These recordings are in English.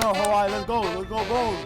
go, Hawaii. Let's go. Let's go, Bulls.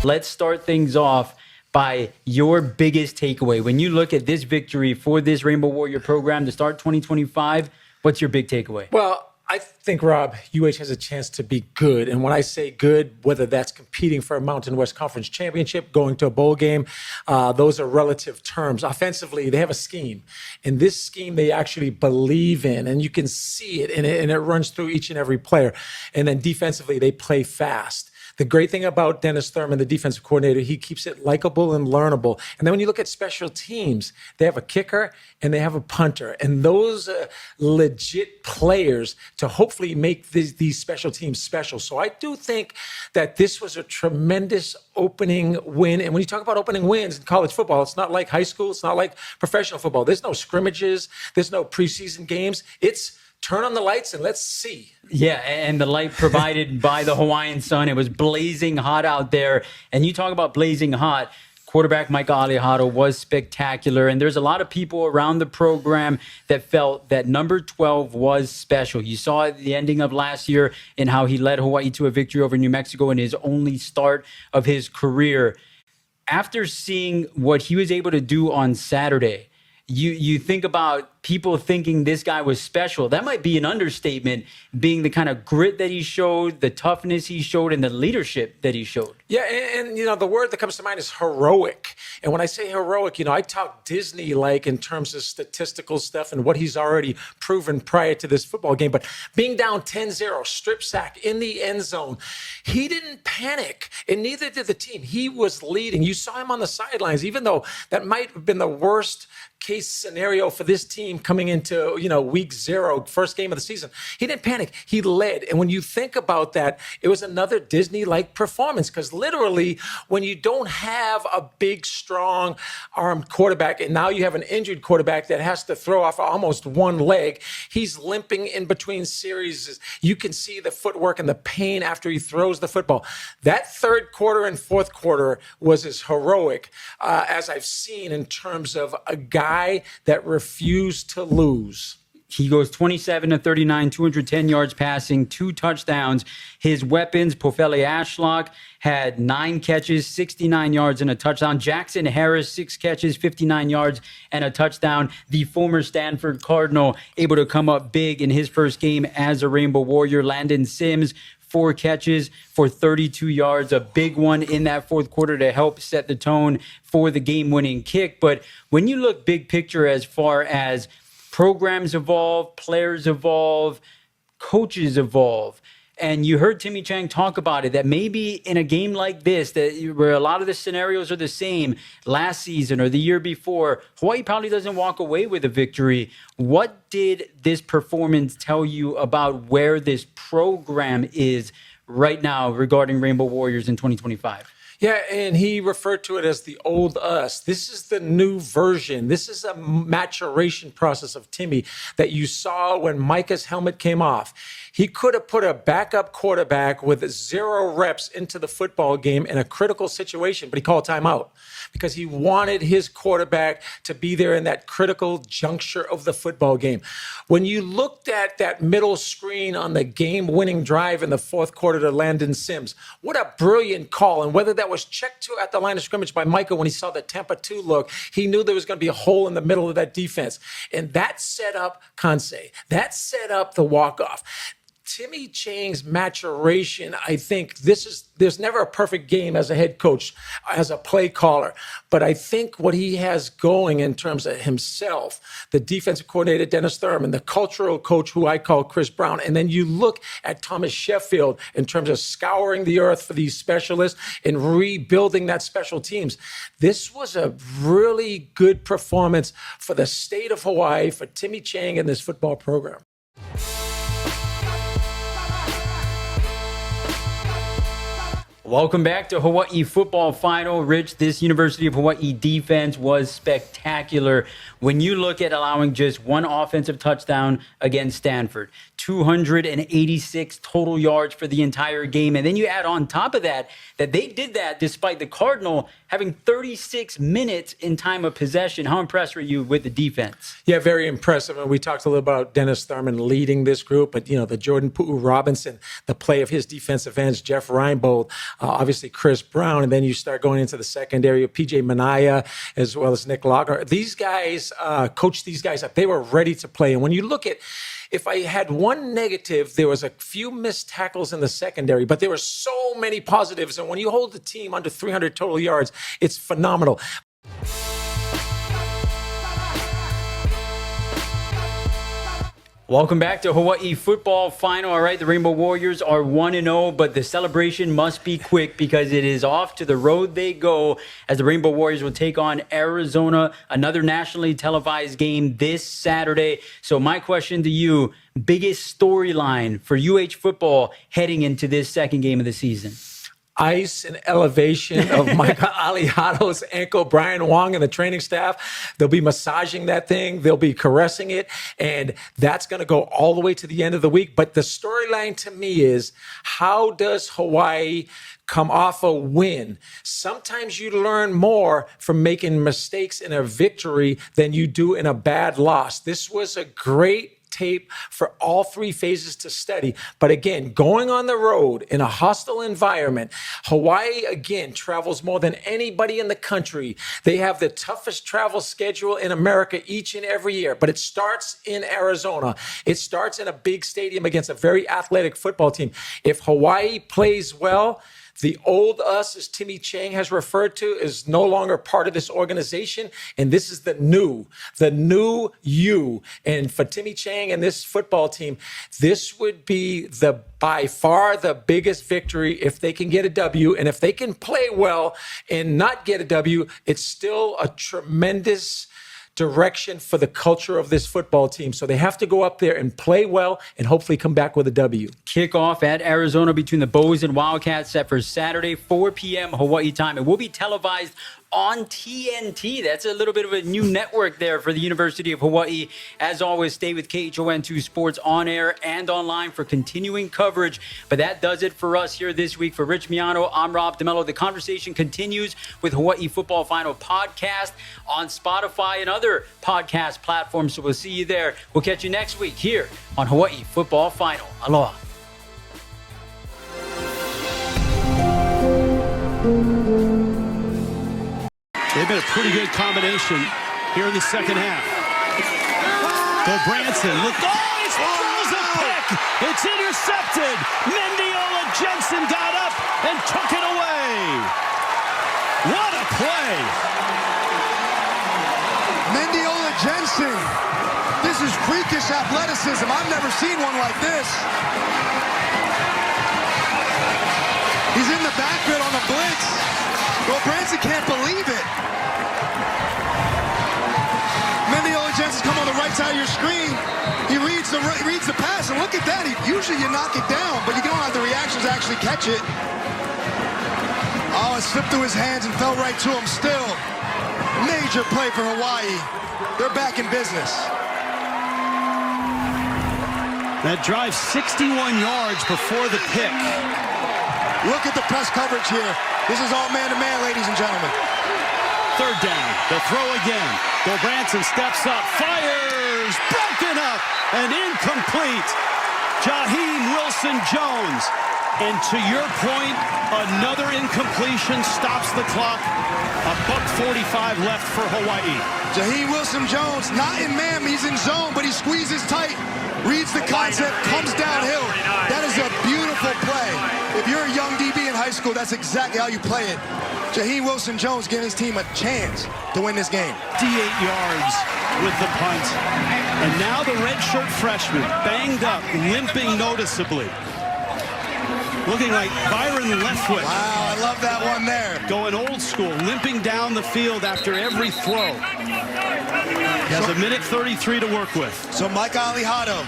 Let's start things off by your biggest takeaway. When you look at this victory for this Rainbow Warrior program to start 2025, what's your big takeaway? Well, I think, Rob, UH has a chance to be good. And when I say good, whether that's competing for a Mountain West Conference championship, going to a bowl game, those are relative terms. Offensively, they have a scheme. And this scheme they actually believe in. And you can see it, and it runs through each and every player. And then defensively, they play fast. The great thing about Dennis Thurman, the defensive coordinator, he keeps it likable and learnable. And then when you look at special teams, they have a kicker and they have a punter. And those are legit players to hopefully make these special teams special. So I do think that this was a tremendous opening win. And when you talk about opening wins in college football, it's not like high school. It's not like professional football. There's no scrimmages. There's no preseason games. It's turn on the lights and let's see. Yeah, and the light provided by the Hawaiian sun. It was blazing hot out there. And you talk about blazing hot. Quarterback Micah Alejado was spectacular. And there's a lot of people around the program that felt that number 12 was special. You saw at the ending of last year in how he led Hawaii to a victory over New Mexico in his only start of his career. After seeing what he was able to do on Saturday, you think about people thinking this guy was special. That might be an understatement, being the kind of grit that he showed, the toughness he showed, and the leadership that he showed. Yeah, and you know, the word that comes to mind is heroic. And when I say heroic, you know, I talk Disney-like in terms of statistical stuff and what he's already proven prior to this football game. But being down 10-0, strip sack in the end zone, he didn't panic, and neither did the team. He was leading. You saw him on the sidelines, even though that might have been the worst case scenario for this team coming into, you know, week 0, first game of the season. He didn't panic. He led. And when you think about that, it was another Disney-like performance, because literally when you don't have a big, strong armed quarterback and now you have an injured quarterback that has to throw off almost one leg, he's limping in between series. You can see the footwork and the pain after he throws the football. That third quarter and fourth quarter was as heroic as I've seen in terms of a guy that refused to lose. He goes 27 of 39, 210 yards passing, 2 touchdowns. His weapons, Pofele Ashlock, had 9 catches, 69 yards, and a touchdown. Jackson Harris, 6 catches, 59 yards, and a touchdown. The former Stanford Cardinal able to come up big in his first game as a Rainbow Warrior. Landon Sims, 4 catches for 32 yards, a big one in that fourth quarter to help set the tone for the game-winning kick. But when you look big picture as far as programs evolve, players evolve, coaches evolve, and you heard Timmy Chang talk about it, that maybe in a game like this, where a lot of the scenarios are the same last season or the year before, Hawaii probably doesn't walk away with a victory. What did this performance tell you about where this program is right now regarding Rainbow Warriors in 2025? Yeah, and he referred to it as the old us. This is the new version. This is a maturation process of Timmy that you saw when Micah's helmet came off. He could have put a backup quarterback with 0 reps into the football game in a critical situation, but he called timeout because he wanted his quarterback to be there in that critical juncture of the football game. When you looked at that middle screen on the game-winning drive in the fourth quarter to Landon Sims, what a brilliant call. And whether that was checked to at the line of scrimmage by Micah when he saw the Tampa 2 look, he knew there was going to be a hole in the middle of that defense. And that set up Kansei. That set up the walk-off. Timmy Chang's maturation, I think there's never a perfect game as a head coach, as a play caller. But I think what he has going in terms of himself, the defensive coordinator, Dennis Thurman, the cultural coach, who I call Chris Brown, and then you look at Thomas Sheffield in terms of scouring the earth for these specialists and rebuilding that special teams. This was a really good performance for the state of Hawaii, for Timmy Chang and this football program. Welcome back to Hawaii football final. Rich, this University of Hawaii defense was spectacular. When you look at allowing just one offensive touchdown against Stanford, 286 total yards for the entire game. And then you add on top of that they did that despite the Cardinal having 36 minutes in time of possession. How impressed were you with the defense? Yeah, very impressive. And we talked a little about Dennis Thurman leading this group, but, the Jordan Pu'u Robinson, the play of his defensive ends, Jeff Reinbold, obviously Chris Brown, and then you start going into the secondary of PJ Manaya as well as Nick Locker. These guys coached these guys up. They were ready to play. And when you look at, if I had one negative, there was a few missed tackles in the secondary, but there were so many positives. And when you hold the team under 300 total yards, it's phenomenal. Welcome back to Hawaii football final. All right, the Rainbow Warriors are 1-0, but the celebration must be quick because it is off to the road they go as the Rainbow Warriors will take on Arizona, another nationally televised game this Saturday. So my question to you, biggest storyline for UH football heading into this second game of the season? Ice and elevation of Michael Aliato's ankle. Brian Wong and the training staff, they'll be massaging that thing. They'll be caressing it. And that's going to go all the way to the end of the week. But the storyline to me is, how does Hawaii come off a win? Sometimes you learn more from making mistakes in a victory than you do in a bad loss. This was a great tape for all three phases to study. But again, going on the road in a hostile environment, Hawaii, again, travels more than anybody in the country. They have the toughest travel schedule in America each and every year, but it starts in Arizona. It starts in a big stadium against a very athletic football team. If Hawaii plays well, the old us, as Timmy Chang has referred to, is no longer part of this organization. And this is the new you. And for Timmy Chang and this football team, this would be by far the biggest victory if they can get a W. And if they can play well and not get a W, it's still a tremendous direction for the culture of this football team. So they have to go up there and play well and hopefully come back with a W. Kickoff at Arizona between the Bows and Wildcats set for Saturday, 4 p.m. Hawaii time. It will be televised on TNT. That's a little bit of a new network there for the University of Hawaii. As always, stay with KHON2 Sports on air and online for continuing coverage. But that does it for us here this week. For Rich Miano, I'm Rob Demello. The conversation continues with Hawaii Football Final podcast on Spotify and other podcast platforms. So we'll see you there. We'll catch you next week here on Hawaii Football Final. Aloha. They've been a pretty good combination here in the second half. Go Branson. Look. Oh, he throws a pick. It's intercepted. Mendiola Jensen got up and took it away. What a play. Mendiola Jensen. This is freakish athleticism. I've never seen one like this. He's in the backfield on the blitz. Well, Branson can't believe it. Mendiola Jensen's come on the right side of your screen. He reads the pass, and look at that. Usually you knock it down, but you don't have the reactions to actually catch it. Oh, it slipped through his hands and fell right to him still. Major play for Hawaii. They're back in business. That drive 61 yards before the pick. Look at the press coverage here. This is all man-to-man, ladies and gentlemen. Third down. The throw again. Go Branson steps up, fires, broken up, and incomplete. Jaheim Wilson-Jones. And to your point, another incompletion stops the clock. $1:45 left for Hawaii. Jaheim Wilson-Jones, not in man, he's in zone, but he squeezes tight, reads the concept, comes downhill. That is a beautiful play. If you're a young DB in high school, that's exactly how you play it. Jaheim Wilson-Jones giving his team a chance to win this game. 58 yards with the punt. And now the redshirt freshman, banged up, limping noticeably. Looking like Byron Leftwich. Wow, I love that one there. Going old school, limping down the field after every throw. He has 1:33 to work with. So Mike Aliato,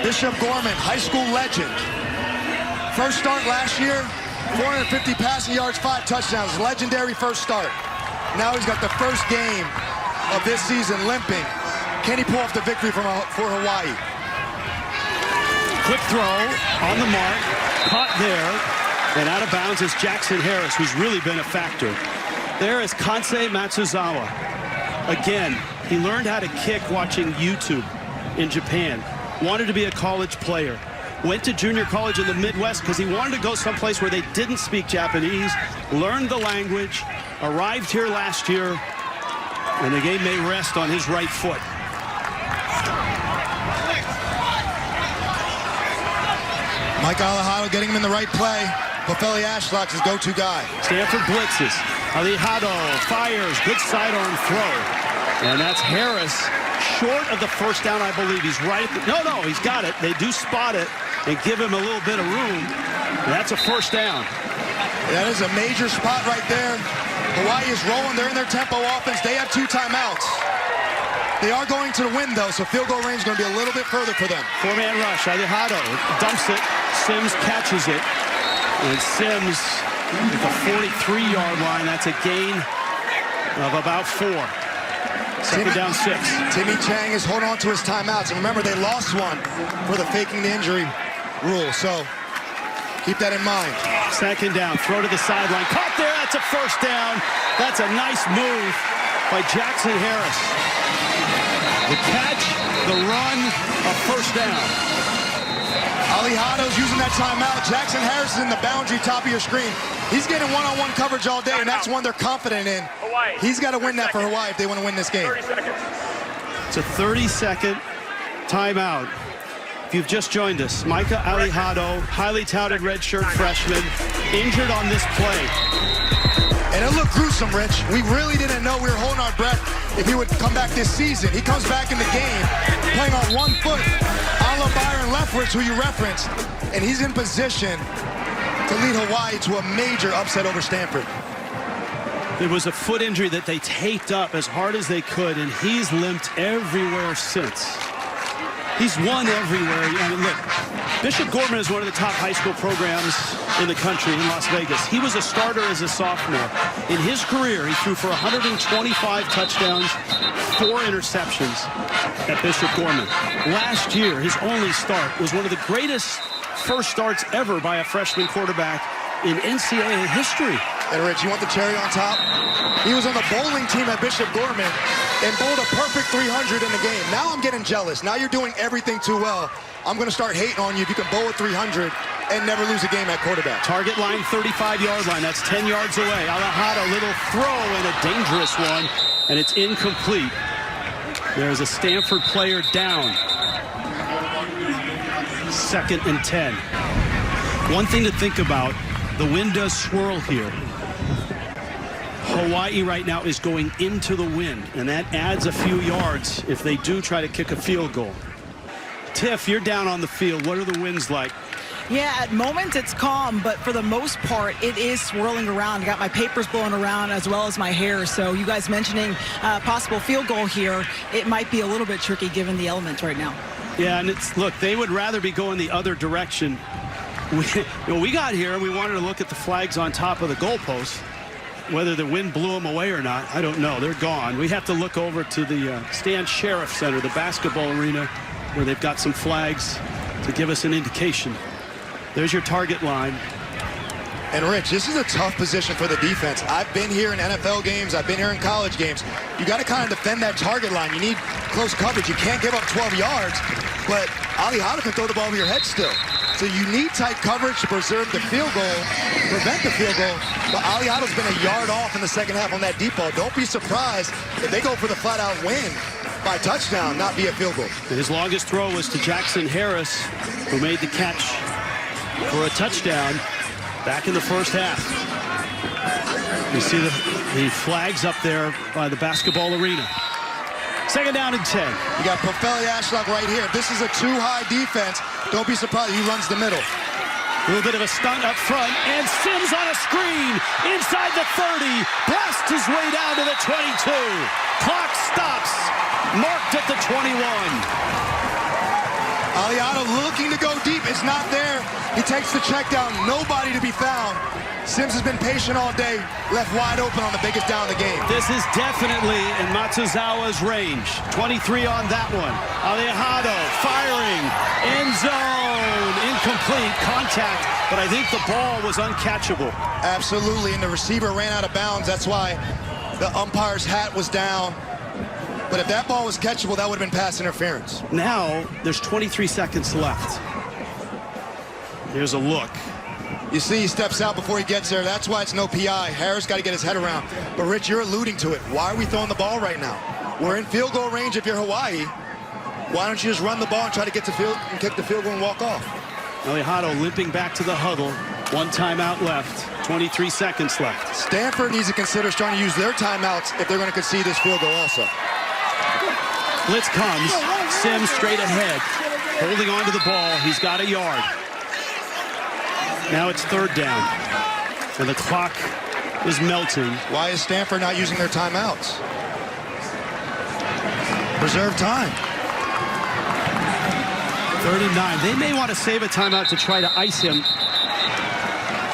Bishop Gorman, high school legend. First start last year, 450 passing yards, 5 touchdowns. Legendary first start. Now he's got the first game of this season limping. Can he pull off the victory for Hawaii? Quick throw on the mark, caught there, and out of bounds is Jackson Harris, who's really been a factor. There is Kansei Matsuzawa. Again, he learned how to kick watching YouTube in Japan. Wanted to be a college player. Went to junior college in the Midwest because he wanted to go someplace where they didn't speak Japanese, learned the language, arrived here last year, and the game may rest on his right foot. Mike Alejado getting him in the right play. Pofele Ashlock's his go-to guy. Stanford blitzes. Alejado fires. Good sidearm throw. And that's Harris. Short of the first down, I believe. He's right. No, he's got it. They do spot it and give him a little bit of room. And that's a first down. That is a major spot right there. Hawaii is rolling. They're in their tempo offense. They have 2 timeouts. They are going to the win, though, so field goal range is going to be a little bit further for them. 4-man rush. Alejado dumps it. Sims catches it. And Sims at the 43-yard line. That's a gain of about 4. Second down 6. Timmy Chang is holding on to his timeouts. And remember, they lost one for the faking the injury rule. So keep that in mind. Second down. Throw to the sideline. Caught there. That's a first down. That's a nice move by Jackson Harris. The catch, the run, a first down. Alejado's using that timeout. Jackson Harris is in the boundary top of your screen. He's getting one-on-one coverage all day, and that's one they're confident in. He's got to win that for Hawaii if they want to win this game. It's a 30-second timeout. If you've just joined us, Micah Alejado, highly touted redshirt freshman, injured on this play. And it looked gruesome, Rich. We really didn't know. We were holding our breath if he would come back this season. He comes back in the game playing on one foot. Ala Byron Leftwich, who you referenced, and he's in position to lead Hawaii to a major upset over Stanford. It was a foot injury that they taped up as hard as they could, and he's limped everywhere since. He's won everywhere. I mean, look, Bishop Gorman is one of the top high school programs in the country in Las Vegas. He was a starter as a sophomore. In his career, he threw for 125 touchdowns, 4 interceptions at Bishop Gorman. Last year, his only start was one of the greatest first starts ever by a freshman quarterback in NCAA history. And Rich, you want the cherry on top? He was on the bowling team at Bishop Gorman and bowled a perfect 300 in the game. Now I'm getting jealous. Now you're doing everything too well. I'm going to start hating on you if you can bowl a 300 and never lose a game at quarterback. Target line, 35-yard line. That's 10 yards away. Alejado, little throw and a dangerous one, and it's incomplete. There's a Stanford player down. 2nd and 10. One thing to think about, the wind does swirl here. Hawaii right now is going into the wind, and that adds a few yards if they do try to kick a field goal. Tiff, you're down on the field. What are the winds like? Yeah, at moments it's calm, but for the most part, it is swirling around. I got my papers blowing around as well as my hair. So you guys mentioning possible field goal here, it might be a little bit tricky given the elements right now. Yeah, and look, they would rather be going the other direction. We got here and we wanted to look at the flags on top of the goalpost. Whether the wind blew them away or not, I don't know. They're gone. We have to look over to the Stan Sheriff Center, the basketball arena, where they've got some flags to give us an indication. There's your target line. And Rich, this is a tough position for the defense. I've been here in NFL games. I've been here in college games. You got to kind of defend that target line. You need close coverage. You can't give up 12 yards, but Alejado can throw the ball over your head still. So you need tight coverage to preserve the field goal, prevent the field goal. But Alejado's been a yard off in the second half on that deep ball. Don't be surprised if they go for the flat-out win by touchdown, not via field goal. His longest throw was to Jackson Harris, who made the catch for a touchdown back in the first half. You see the flags up there by the basketball arena. 2nd down and 10. You got Pofele Ashlock right here. This is a too-high defense. Don't be surprised. He runs the middle. A little bit of a stunt up front, and Sims on a screen inside the 30. Blasts his way down to the 22. Clock stops. Marked at the 21. Aliado looking to go deep. It's not there. He takes the check down. Nobody to be found. Sims has been patient all day. Left wide open on the biggest down of the game. This is definitely in Matsuzawa's range. 23 on that one. Alejado firing. End zone. Incomplete. Contact. But I think the ball was uncatchable. Absolutely. And the receiver ran out of bounds. That's why the umpire's hat was down. But if that ball was catchable, that would have been pass interference. Now there's 23 seconds left. Here's a look. You see he steps out before he gets there. That's why it's no PI. Harris got to get his head around. But, Rich, you're alluding to it. Why are we throwing the ball right now? We're in field goal range if you're Hawaii. Why don't you just run the ball and try to get to field and kick the field goal and walk off? Alejado limping back to the huddle. One timeout left. 23 seconds left. Stanford needs to consider starting to use their timeouts if they're going to concede this field goal also. Blitz comes. Sims straight ahead. Holding on to the ball. He's got a yard. Now it's third down. And the clock is melting. Why is Stanford not using their timeouts? Preserve time. 39. They may want to save a timeout to try to ice him.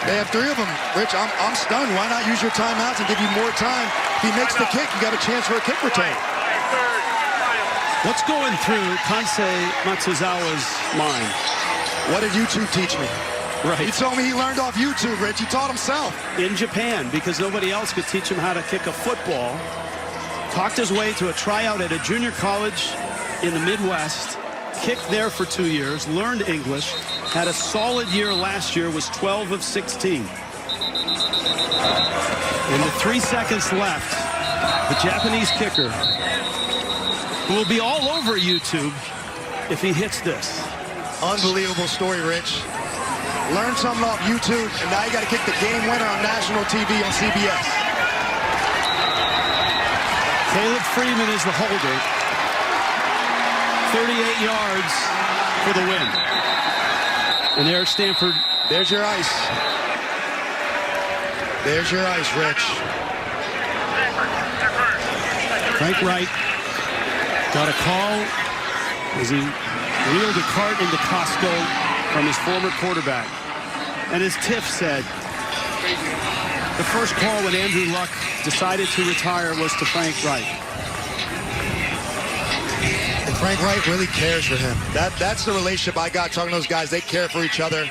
They have three of them. Rich, I'm stunned. Why not use your timeouts and give you more time? If he makes the kick, you got a chance for a kick return. What's going through Kansei Matsuzawa's mind? What did YouTube teach me? Right. You told me he learned off YouTube, Rich. He taught himself. In Japan, because nobody else could teach him how to kick a football. Talked his way to a tryout at a junior college in the Midwest. Kicked there for 2 years, learned English, had a solid year last year, was 12 of 16. And with 3 seconds left, the Japanese kicker will be all over YouTube if he hits this. Unbelievable story, Rich. Learn something off YouTube, and now you got to kick the game winner on national TV on CBS. Caleb Freeman is the holder. 38 yards for the win. And there's Stanford. There's your ice. There's your ice, Rich. Frank Wright got a call as he wheeled a cart into Costco from his former quarterback. And as Tiff said, the first call when Andrew Luck decided to retire was to Frank Wright. And Frank Wright really cares for him. That's the relationship I got talking to those guys. They care for each other.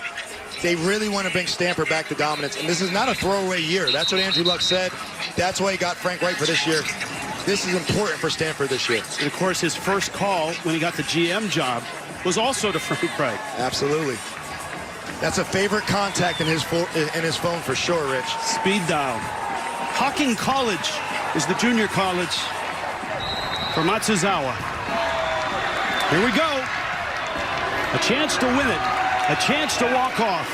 They really want to bring Stanford back to dominance. And this is not a throwaway year. That's what Andrew Luck said. That's why he got Frank Wright for this year. This is important for Stanford this year. And, of course, his first call when he got the GM job was also to Frank Wright. Absolutely. That's a favorite contact in his phone for sure, Rich. Speed dial. Hocking College is the junior college for Matsuzawa. Here we go. A chance to win it. A chance to walk off.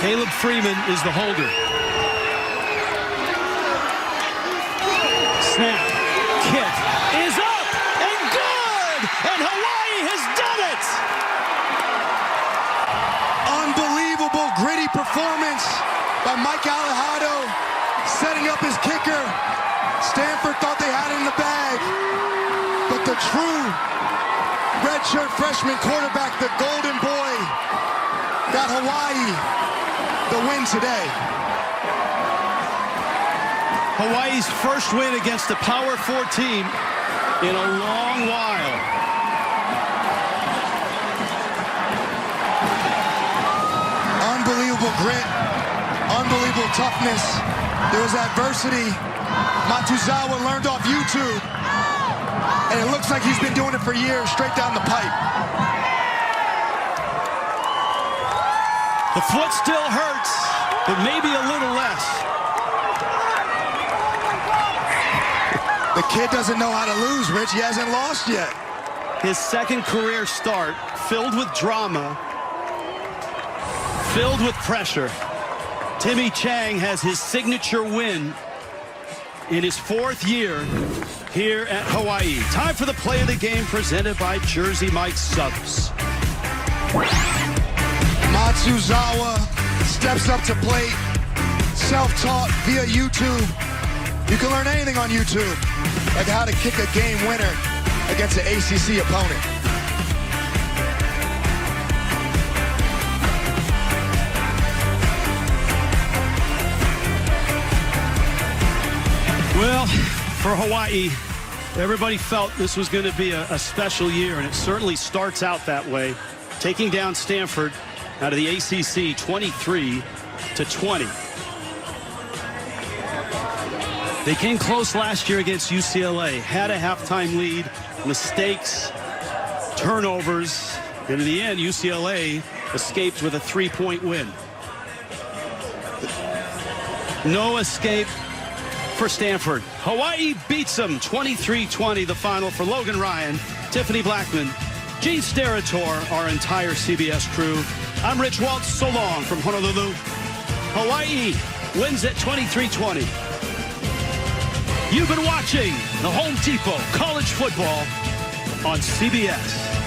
Caleb Freeman is the holder. Snap. Kick is up and good! And Hawaii has done it! Unbelievable gritty performance by Mike Alejado, setting up his kicker. Stanford thought they had it in the bag, but the true redshirt freshman quarterback, the golden boy, got Hawaii the win today. Hawaii's first win against a Power 4 team in a long while. Unbelievable grit, unbelievable toughness. There was adversity. Matsuzawa learned off YouTube, and it looks like he's been doing it for years, straight down the pipe. The foot still hurts, but maybe a little less. The kid doesn't know how to lose, Rich. He hasn't lost yet. His second career start, filled with drama, filled with pressure. Timmy Chang has his signature win in his fourth year here at Hawaii. Time for the play of the game presented by Jersey Mike's Subs. Matsuzawa steps up to plate, self-taught via YouTube. You can learn anything on YouTube, like how to kick a game winner. against an ACC opponent. Well, for Hawaii, everybody felt this was going to be a special year, and it certainly starts out that way. Taking down Stanford out of the ACC 23-20. They came close last year against UCLA, had a halftime lead, mistakes, turnovers, and in the end, UCLA escaped with a 3-point win. No escape for Stanford. Hawaii beats them 23-20, the final. For Logan Ryan, Tiffany Blackman, Gene Steratore, our entire CBS crew. I'm Rich Waltz. So long from Honolulu. Hawaii wins at 23-20. You've been watching the Home Depot College Football on CBS.